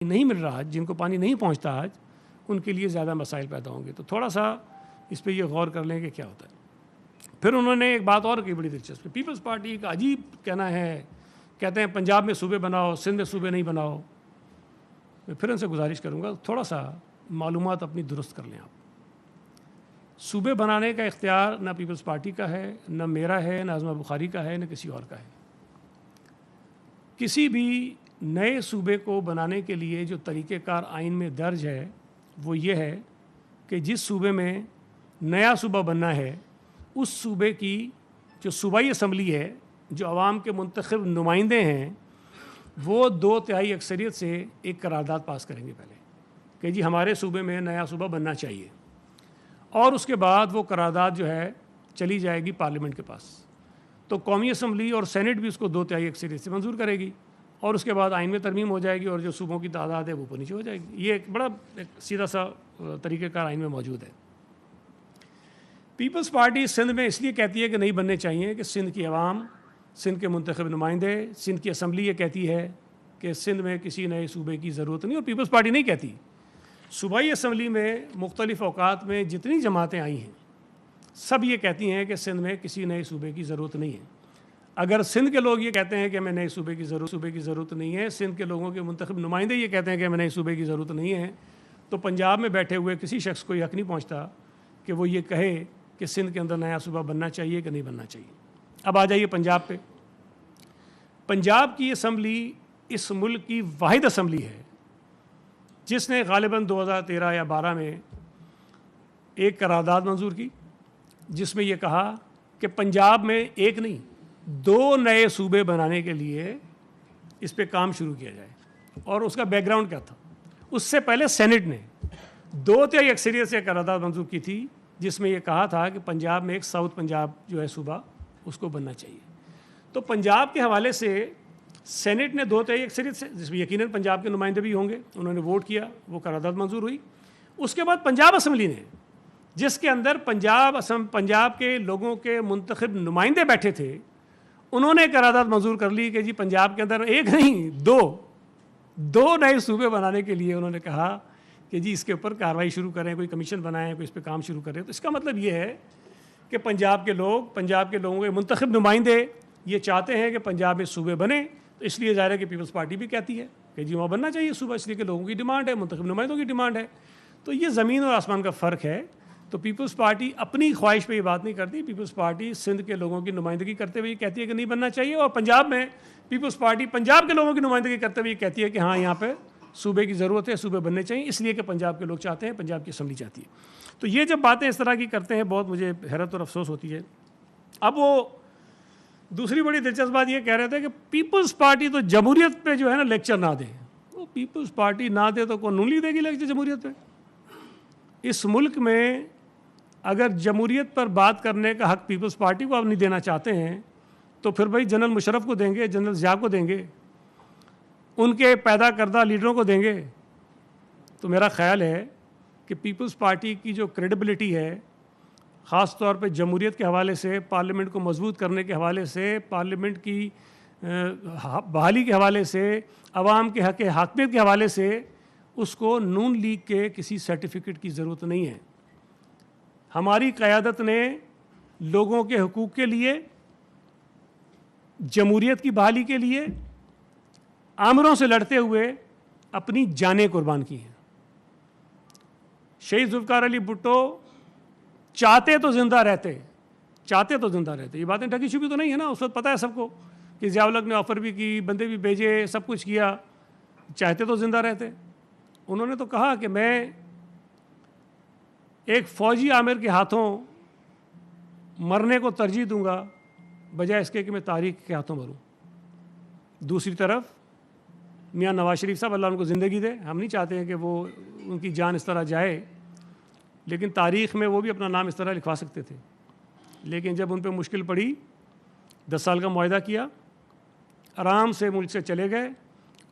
नहीं मिल रहा, जिनको पानी नहीं पहुंचता आज, उनके लिए ज़्यादा मसाइल पैदा होंगे। तो थोड़ा सा इस पर यह गौर कर लें कि क्या होता है। फिर उन्होंने एक बात और की बड़ी दिलचस्प, पीपल्स पार्टी का अजीब कहना है, कहते हैं पंजाब में सूबे बनाओ, सिंध में सूबे नहीं बनाओ। मैं फिर उनसे गुजारिश करूँगा थोड़ा सा मालूमात अपनी दुरुस्त कर लें आप। सूबे बनाने का इख्तियार ना पीपल्स पार्टी का है, ना मेरा है, ना आज़मा बुखारी का है, ना किसी और का है। किसी भी नए सूबे को बनाने के लिए जो तरीक़ेकार आइन में दर्ज है वो ये है कि जिस सूबे में नया सूबा बनना है उस सूबे की जो सूबाई असम्बली है, जो अवाम के मुंतखब नुमाइंदे हैं, वो 2/3 अक्सरियत से एक करारदाद पास करेंगे पहले कि जी हमारे सूबे में नया सूबा बनना चाहिए, और उसके बाद वो करारदाद जो है चली जाएगी पार्लियामेंट के पास। तो कौमी असम्बली और सेनेट भी उसको 2/3 अक्सरियत से मंजूर करेगी और उसके बाद आइन में तरमीम हो जाएगी और जो सूबों की तादाद है वो ऊपर नीचे हो जाएगी। ये एक बड़ा सीधा सा तरीक़ेकार आइन में मौजूद है। पीपल्स पार्टी सिंध में इसलिए कहती है कि नहीं बनने चाहिए कि सिंध की आवाम, सिंध के मुंतखब नुमाइंदे, सिंध की असम्बली ये कहती है कि सिंध में किसी नए सूबे की ज़रूरत नहीं। और पीपल्स पार्टी नहीं कहती, सूबाई असम्बली में मुख्तलिफ़ औकात में जितनी जमातें आई हैं सब ये कहती हैं कि सिंध में किसी नए सूबे की ज़रूरत नहीं है। अगर सिंध के लोग ये कहते हैं कि हमें नए सूबे की ज़रूरत नहीं है, सिंध के लोगों के मुंतखब नुमाइंदे ये कहते हैं कि हमें नए सूबे की ज़रूरत नहीं है, तो पंजाब में बैठे हुए किसी शख्स को हक़ नहीं पहुँचता कि वो ये कहे कि सिंध के अंदर नया सूबा बनना चाहिए कि नहीं बनना चाहिए। अब आ जाइए पंजाब पे। पंजाब की असम्बली इस मुल्क की वाहिद असम्बली है जिसने गालिबन 2013 या 12 में एक करारदाद मंजूर की जिसमें यह कहा कि पंजाब में एक नहीं 2 नए सूबे बनाने के लिए इस पे काम शुरू किया जाए। और उसका बैकग्राउंड क्या था, उससे पहले सेनेट ने 2/3 अक्सरियत से करारदाद मंजूर की थी जिसमें यह कहा था कि पंजाब में एक साउथ पंजाब जो है सूबा उसको बनना चाहिए। तो पंजाब के हवाले से सेनेट ने 2/3 अक्सरियत से, जिसमें यकीनन पंजाब के नुमाइंदे भी होंगे, उन्होंने वोट किया, वो करारदाद मंजूर हुई। उसके बाद पंजाब असम्बली ने, जिसके अंदर पंजाब के लोगों के मुंतखब नुमाइंदे बैठे थे, उन्होंने करारदाद मंजूर कर ली कि जी पंजाब के अंदर एक नहीं 2 नए सूबे बनाने के लिए उन्होंने कहा कि जी इसके ऊपर कार्रवाई शुरू करें, कोई कमीशन बनाएं, कोई इस पर काम शुरू करें। तो इसका मतलब ये है कि पंजाब के लोगों के मुंतखब नुमाइंदे ये चाहते हैं कि पंजाब में सूबे बने। तो इसलिए ज़ाहिर है कि पीपल्स पार्टी भी कहती है कि जी वहाँ बनना चाहिए सूबा, इसलिए कि लोगों की डिमांड है, मुंतखब नुमाइंदों की डिमांड है। तो ये ज़मीन और आसमान का फ़र्क है। तो पीपल्स पार्टी अपनी ख्वाहिश पे ये बात नहीं करती। पीपल्स पार्टी सिंध के लोगों की नुमाइंदगी करते हुए कहती है कि नहीं बनना चाहिए, और पंजाब में पीपल्स पार्टी पंजाब के लोगों की नुमाइंदगी करते हुए कहती है कि हाँ यहाँ पे सूबे की ज़रूरत है, सूबे बनने चाहिए, इसलिए कि पंजाब के लोग चाहते हैं, पंजाब की असम्बली चाहती है। तो ये जब बातें इस तरह की करते हैं बहुत मुझे हैरत और अफसोस होती है। अब वो दूसरी बड़ी दिलचस्प बात ये कह रहे थे कि पीपल्स पार्टी तो जमहूरियत पे जो है ना लेक्चर ना दे। वो पीपल्स पार्टी ना दे तो कौन नूली देगी लेक्चर जमहूरियत पे? इस मुल्क में अगर जमहूरियत पर बात करने का हक़ पीपल्स पार्टी को आप नहीं देना चाहते हैं तो फिर भाई जनरल मुशर्रफ को देंगे, जनरल ज़िया को देंगे, उनके पैदा करदा लीडरों को देंगे। तो मेरा ख़्याल है कि पीपल्स पार्टी की जो क्रेडिबिलिटी है, ख़ास तौर पे जमहूरियत के हवाले से, पार्लियामेंट को मजबूत करने के हवाले से, पार्लियामेंट की बहाली के हवाले से, अवाम के हक़ हाकमियत के हवाले से, उसको नून लीग के किसी सर्टिफिकेट की ज़रूरत नहीं है। हमारी क़यादत ने लोगों के हुकूक़ के लिए, जमहूरियत की बहाली के लिए आमरों से लड़ते हुए अपनी जानें कुर्बान की हैं। शहीद जुल्फ़िकार अली भुट्टो चाहते तो ज़िंदा रहते, ये बातें ढकी छुपी तो नहीं है ना। उस वक्त पता है सबको कि ज़िया-उल-हक़ ने ऑफ़र भी की, बंदे भी भेजे, सब कुछ किया, चाहते तो ज़िंदा रहते। उन्होंने तो कहा कि मैं एक फ़ौजी आमिर के हाथों मरने को तरजीह दूंगा बजाय इसके कि मैं तारीख़ के हाथों मरूं। दूसरी तरफ मियाँ नवाज शरीफ साहब, अल्लाह उनको ज़िंदगी दे, हम नहीं चाहते हैं कि वो उनकी जान इस तरह जाए, लेकिन तारीख़ में वो भी अपना नाम इस तरह लिखवा सकते थे। लेकिन जब उन पर मुश्किल पड़ी, 10 साल का मुआहदा किया, आराम से मुल्क से चले गए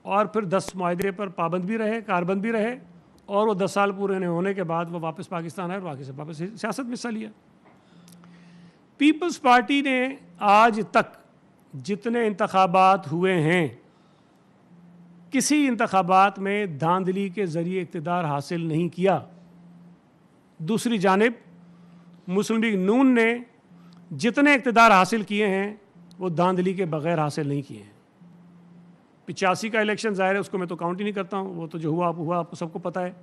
और फिर 10 मुआहदे पर पाबंद भी रहे, कारबंद भी रहे, और वो 10 साल पूरे होने के बाद वो वापस पाकिस्तान आए और वापस सियासत में हिस्सा लिया। पीपल्स पार्टी ने आज तक जितने इंतखाबात हुए हैं किसी इंतखाबात में धांधली के ज़रिए इक़्तिदार हासिल नहीं किया। दूसरी जानिब मुस्लिम लीग नून ने जितने इक़्तिदार हासिल किए हैं वो धांधली के बग़ैर हासिल नहीं किए हैं। 85 का इलेक्शन ज़ाहिर है, उसको मैं तो काउंट ही नहीं करता हूँ, वो तो जो हुआ आपको सबको पता है।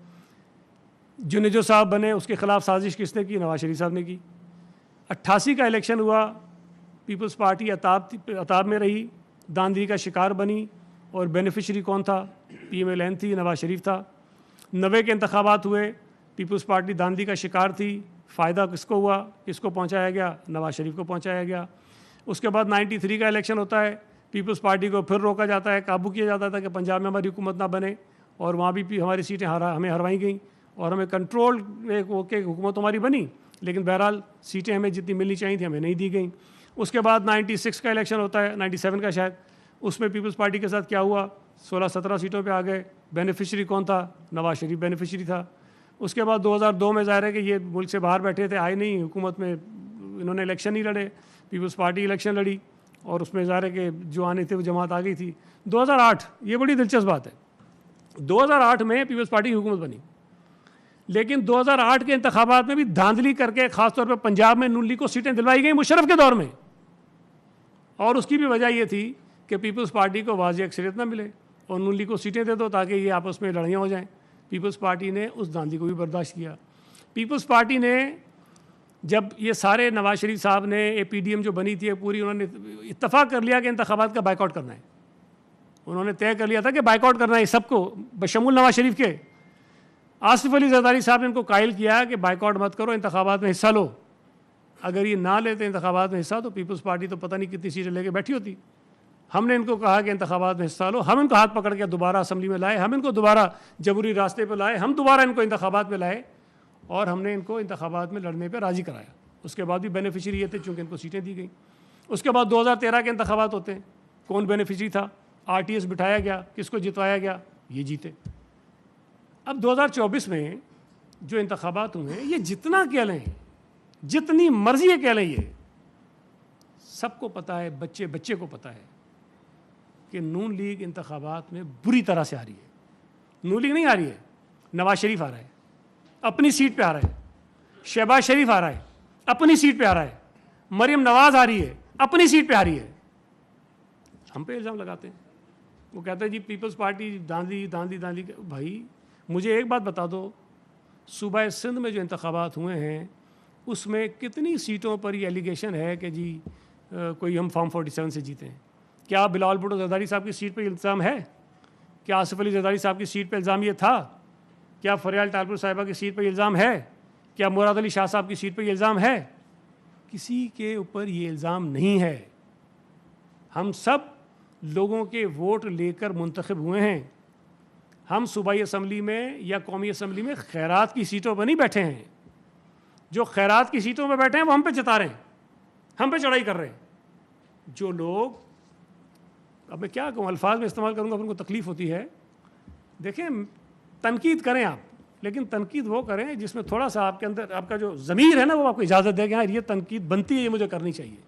जुनेजो साहब बने, उसके ख़िलाफ़ साजिश किसने की? नवाज शरीफ साहब ने की। 88 का इलेक्शन हुआ, पीपल्स पार्टी अताब में रही, धांधली का शिकार बनी और बेनिफिशरी कौन था? PMLN थी, नवाज शरीफ था। 90 के इंतखाबात हुए, पीपल्स पार्टी धांधली का शिकार थी, फ़ायदा किसको हुआ? किसको पहुंचाया गया? नवाज शरीफ को पहुंचाया गया। उसके बाद 93 का इलेक्शन होता है, पीपल्स पार्टी को फिर रोका जाता है, काबू किया जाता था कि पंजाब में हमारी हुकूमत ना बने, और वहाँ भी हमारी सीटें हमें हरवाई गई और हमें कंट्रोल होकर हुकूमत हमारी बनी, लेकिन बहरहाल सीटें हमें जितनी मिलनी चाहिए थी हमें नहीं दी गई। उसके बाद 96 का इलेक्शन होता है, 97 का शायद, उसमें पीपल्स पार्टी के साथ क्या हुआ? 16-17 सीटों पे आ गए। बेनिफिशरी कौन था? नवाज शरीफ बेनिफिशरी था। उसके बाद 2002 में ज़ाहिर है कि ये मुल्क से बाहर बैठे थे, आए नहीं हुकूमत में, इन्होंने इलेक्शन नहीं लड़े, पीपल्स पार्टी इलेक्शन लड़ी और उसमें ज़ाहिर है कि जो आने थे वो जमात आ गई थी। 2008, ये बड़ी दिलचस्प बात है, 2008 में पीपल्स पार्टी की हुकूमत बनी, लेकिन 2008 के इंतखाबात में भी धांधली करके ख़ासतौर पर पंजाब में नून लीग को सीटें दिलवाई गई मुशर्रफ के दौर में, और उसकी भी वजह ये थी कि पीपल्स पार्टी को वाज़ेह अक्सरियत ना मिले और नून लीग को सीटें दे दो ताकि ये आपस में लड़ाइयाँ हो जाएं। पीपल्स पार्टी ने उस धांधली को भी बर्दाश्त किया। पीपल्स पार्टी ने जब ये सारे नवाज शरीफ साहब ने APDM जो बनी थी पूरी, उन्होंने इत्तफाक कर लिया कि इंतखाबात का बाइकआउट करना है। उन्होंने तय कर लिया था कि बाइकआउट करना है सबको, बशमूल नवाज शरीफ के। आसिफ अली जरदारी साहब ने इनको कायल किया कि बाइकआउट मत करो, इंतखाबात में हिस्सा लो। अगर ये ना लेते इंतखाबात में हिस्सा तो पीपल्स पार्टी तो पता नहीं कितनी सीटें लेके बैठी होती। हमने इनको कहा कि इंतखाबात में हिस्सा लो, हम इनको हाथ पकड़ के दोबारा असम्बली में लाए, हम इनको दोबारा जबूरी रास्ते पर लाए, हम दोबारा इनको इंतखाबात में लाए और हमने इनको इंतखाबात में लड़ने पर राज़ी कराया। उसके बाद भी बेनिफिशरी ये थे चूँकि इनको सीटें दी गई। उसके बाद 2013 के इंतखाबात होते हैं, कौन बेनिफिशरी था? RTS बिठाया गया, किसको जितवाया गया? ये जीते। अब 2024 में जो इंतखाबात हुए, ये जितना कह लें, जितनी मर्जी ये कह लें, ये सबको पता है, बच्चे बच्चे को पता है कि नून लीग इंतखाबात में बुरी तरह से आ रही है। नून लीग नहीं आ रही है, नवाज शरीफ आ रहा है, अपनी सीट पे आ रहा है। शहबाज शरीफ आ रहा है, अपनी सीट पे आ रहा है। मरियम नवाज आ रही है, अपनी सीट पे आ रही है। हम पे इल्ज़ाम लगाते हैं, वो कहते हैं जी पीपल्स पार्टी धांधली धांधली धांधली। भाई मुझे एक बात बता दो, सूबा सिंध में जो इंतखाबात हुए हैं उसमें कितनी सीटों पर ये एलिगेशन है कि जी कोई हम फॉर्म 47 से जीते हैं? क्या बिलावल भुट्टो जरदारी साहब की सीट पर इल्ज़ाम है? क्या आसिफ अली जरदारी साहब की सीट पर इल्ज़ाम ये था? क्या फरियाल टालपुर साहिबा की सीट पर इल्ज़ाम है? क्या मुराद अली शाह साहब की सीट पर इल्ज़ाम है? किसी के ऊपर ये इल्ज़ाम नहीं है। हम सब लोगों के वोट लेकर मुंतखब हुए हैं। हम सूबाई असम्बली में या कौमी असम्बली में खैरात की सीटों पर नहीं बैठे हैं। जो खैरात की सीटों पर बैठे हैं वो हम पे जता रहे हैं, हम पे चढ़ाई कर रहे हैं। जो लोग, अब मैं क्या कहूँ, अल्फाज में इस्तेमाल करूँगा, उनको तकलीफ़ होती है। देखें, तनकीद करें आप, लेकिन तनकीद वो करें जिसमें थोड़ा सा आपके अंदर आपका जो ज़मीर है ना वो आपको इजाज़त देगा, हाँ ये तनकीद बनती है, ये मुझे करनी चाहिए।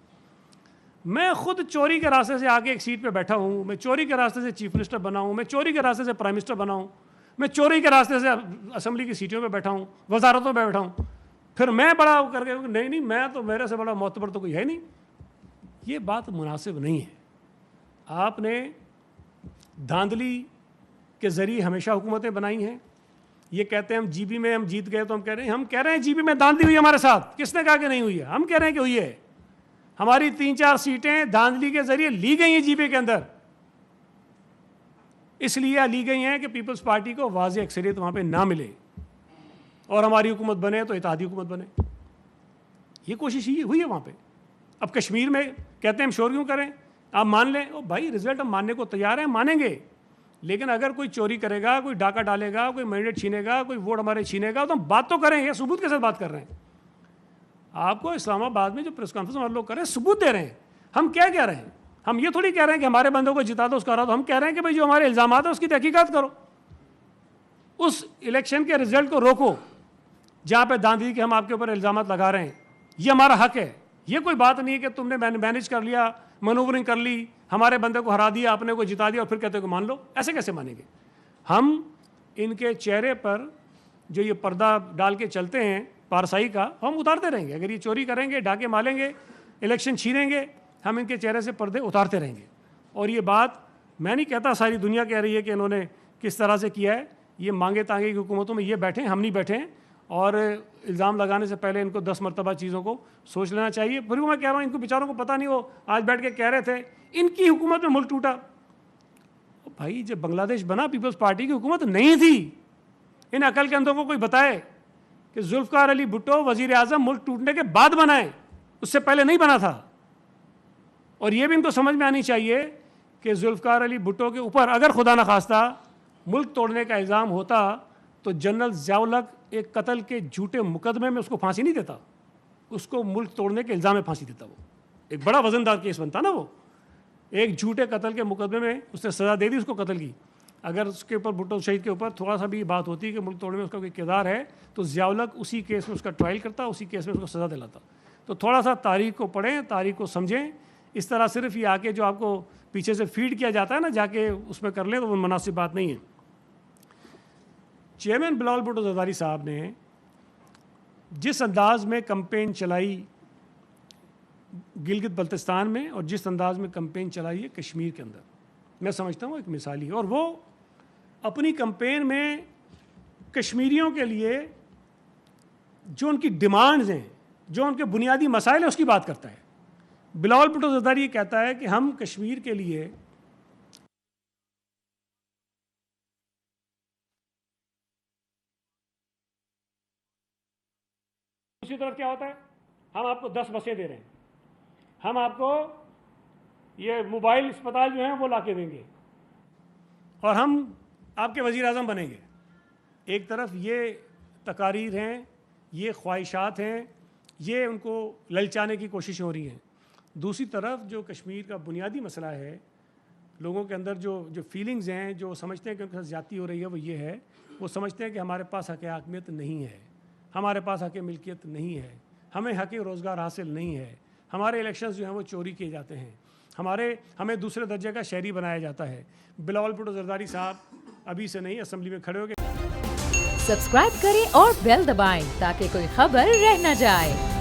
मैं खुद चोरी के रास्ते से आके एक सीट पे बैठा हूँ, मैं चोरी के रास्ते से चीफ मिनिस्टर बना हूँ, मैं चोरी के रास्ते से प्राइम मिनिस्टर बना हूँ, मैं चोरी के रास्ते से असम्बली की सीटों पे बैठा हूँ, वजारतों पे बैठा हूँ। फिर मैं बड़ा करके नहीं मैं तो, मेरे से बड़ा मोतबर तो कोई है नहीं। ये बात मुनासिब नहीं है। आपने धांधली के ज़रिए हमेशा हुकूमतें बनाई हैं। ये कहते हैं हम GB में हम जीत गए, तो हम कह रहे हैं GB में धांधली हुई हमारे साथ। किसने कहा कि नहीं हुई है? हम कह रहे हैं कि हुई है। हमारी 3-4 सीटें धांधली के जरिए ली गई हैं GB के अंदर, इसलिए ली गई हैं कि पीपल्स पार्टी को वाज़ेह अक्सरियत वहाँ पे ना मिले और हमारी हुकूमत बने तो इत्तेहादी हुकूमत बने। ये कोशिश ही हुई है वहाँ पे। अब कश्मीर में कहते हैं हम शोर क्यों करें, आप मान लें। ओ भाई, रिजल्ट हम मानने को तैयार हैं, मानेंगे, लेकिन अगर कोई चोरी करेगा, कोई डाका डालेगा, कोई मैंडेट छीनेगा, कोई वोट हमारे छीनेगा, तो हम बात तो करें। ये सबूत के साथ बात कर रहे हैं। आपको इस्लामाबाद में जो प्रेस कॉन्फ्रेंस हम लोग कर रहे हैं, सबूत दे रहे हैं। हम क्या कह रहे हैं? हम ये थोड़ी कह रहे हैं कि हमारे बंदों को जिता दो, उसका रहा। तो हम कह रहे हैं कि भाई जो हमारे इल्ज़ाम है उसकी तहकीकात करो, उस इलेक्शन के रिजल्ट को रोको जहाँ पे धांधली के हम आपके ऊपर इल्ज़ाम लगा रहे हैं। ये हमारा हक है। ये कोई बात नहीं है कि तुमने मैनेज कर लिया, मनूवरिंग कर ली, हमारे बंदे को हरा दिया, आपने को जिता दिया और फिर कहते हो कि मान लो। ऐसे कैसे मानेंगे? हम इनके चेहरे पर जो ये पर्दा डाल के चलते हैं पारसाई का, हम उतारते रहेंगे। अगर ये चोरी करेंगे, डाके मारेंगे, इलेक्शन छीनेंगे, हम इनके चेहरे से पर्दे उतारते रहेंगे। और ये बात मैं नहीं कहता, सारी दुनिया कह रही है कि इन्होंने किस तरह से किया है। ये मांगे तांगे की हुकूमतों में ये बैठे हैं, हम नहीं बैठे हैं। और इल्ज़ाम लगाने से पहले इनको 10 मरतबा चीज़ों को सोच लेना चाहिए। फिर मैं कह रहा हूँ, इनको बेचारों को पता नहीं, वो आज बैठ के कह रहे थे इनकी हुकूमत में मुल्क टूटा। भाई जब बांग्लादेश बना, पीपल्स पार्टी की हुकूमत नहीं थी। इन अकल के अंदर को कोई बताए कि जुल्फ़िकार अली भुट्टो वज़ीर आज़म मुल्क टूटने के बाद बनाए, उससे पहले नहीं बना था। और ये भी इनको समझ में आनी चाहिए कि जुल्फ़िकार अली भुट्टो के ऊपर अगर खुदा न खास्ता मुल्क तोड़ने का इल्ज़ाम होता तो जनरल ज़िया-उल-हक एक कत्ल के झूठे मुकदमे में उसको फांसी नहीं देता, उसको मुल्क तोड़ने के इल्ज़ाम में फांसी देता। वो एक बड़ा वजनदार केस बनता ना। वो एक झूठे कत्ल के मुकदमे में उसने सज़ा दे दी उसको कत्ल की। अगर उसके ऊपर भुट्टो शहीद के ऊपर थोड़ा सा भी बात होती कि मुल्क तोड़ने में उसका कोई किरदार है, तो ज़िया-उल-हक उसी केस में उसका ट्रायल करता, उसी केस में उसको सज़ा दिलाता। तो थोड़ा सा तारीख को पढ़ें, तारीख को समझें। इस तरह सिर्फ ये आके जो आपको पीछे से फीड किया जाता है ना, जाके उसमें कर लें, तो वो मुनासिब बात नहीं है। चेयरमैन बिलावल भुट्टो ज़रदारी साहब ने जिस अंदाज में कंपेन चलाई गिलगित बल्तिस्तान में और जिस अंदाज में कंपेन चलाई है कश्मीर के अंदर, मैं समझता हूँ एक मिसाली है। और वो अपनी कंपेन में कश्मीरियों के लिए जो उनकी डिमांड्स हैं, जो उनके बुनियादी मसाइल हैं, उसकी बात करता है। बिलावल भुट्टो ज़रदारी ये कहता है कि हम कश्मीर के लिए दूसरी तरफ क्या होता है, हम आपको 10 बसें दे रहे हैं, हम आपको ये मोबाइल अस्पताल जो हैं वो ला के देंगे, और हम आपके वज़ीर आज़म बनेंगे। एक तरफ ये तकारीर हैं, ये ख्वाहिशात हैं, ये उनको ललचाने की कोशिशें हो रही हैं। दूसरी तरफ जो कश्मीर का बुनियादी मसला है, लोगों के अंदर जो फीलिंग्स हैं, जो समझते हैं कि उनके साथ ज़्यादती हो रही है, वो ये है, वो समझते हैं कि हमारे पास हक़ हाकिमियत नहीं है, हमारे पास हक़ मिल्कियत नहीं है, हमें हक़ रोज़गार हासिल नहीं है, हमारे इलेक्शंस जो हैं वो चोरी किए जाते हैं, हमें दूसरे दर्जे का शहरी बनाया जाता है। बिलावल भुट्टो ज़रदारी साहब अभी से नहीं, असेंबली में खड़े हो गए। सब्सक्राइब करें और बेल दबाएं ताकि कोई खबर रह न जाए।